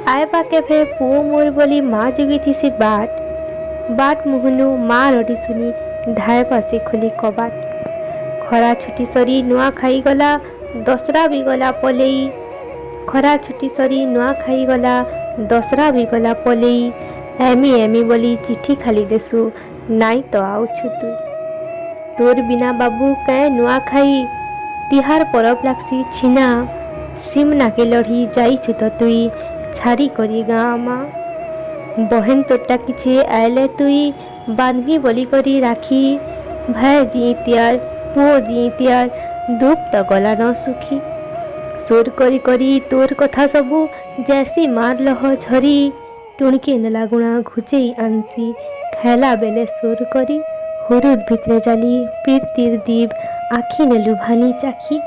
आएबा केभे पुओ मोर बोली माँ जुगिथिसी बाट मुहनु माँ रडी सुनी धाएबा से खोली कबाट। खरा छुट्टी सरी नुआ खाई गला दसरा भी गला पलेई। खरा छुट्टी सरी नुआ खाई गला दसरा भी गला पलेई। एमी एमी बोली चिट्ठी खाली देसु नाई तो आउछु तू। तोर बिना बाबू कै नुआ खाई तिहार परब लागसी छिना। सिमना के लड़ी जाइछु तो तुई छाड़ी करी गाँ माँ। बहन तोटा किछे आयले तुई बांधवी बोली करी राखी। भाई जी त्यार पुओ जी त्यार धूप तो गला न सुखी। सोर करी करी तोर कथा सबू जैसी मार लह झरी। टुणके नेला गुणा घुचेई आंसी खेला बेले सोर करी। हुरुद भितरे जाली पीरतीर दीप आखी ने लुभानी चाखी।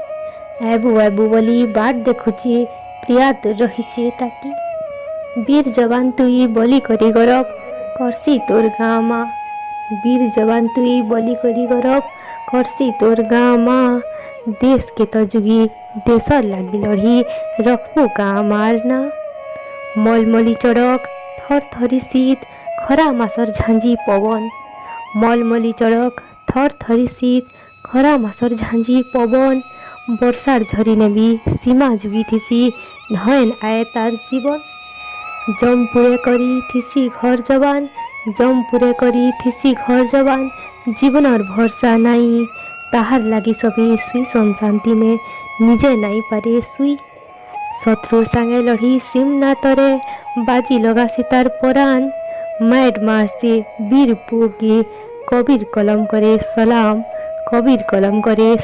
एबू एबू बोली बाट देखुची प्रिया तो रहीचे टाकी। वीर जवान तुई बोली करी गरब करसी तोर गाँ माँ। वीर जवान तुई बोली करी गरब करसी तोर गाँ माँ। देश के तो जुगी देशर लागी लड़ी रखबू गाँ मारना। मलमली चड़क थर थरी शीत खरा मासर झांझी पवन। मलमली चड़क थर थरी शीत खरा मासर झांझी पवन। बरसार झरी नेबी सीमा जुगी थिसी धयन आए तार जीवन। जमपुरे करी थिसी घर जवान जमपुरे करी थिसी घर जवान। जीवनर भरसा नाई ताहार लागी सबे सुई शांति में निजे नाई पारे सुई। शत्रु सांगे लड़ी सिमना तरे बाजी लगा सितार परान। मैड मार से वीर पुओ के कबीर कलम करे सलाम कबीर कलम करे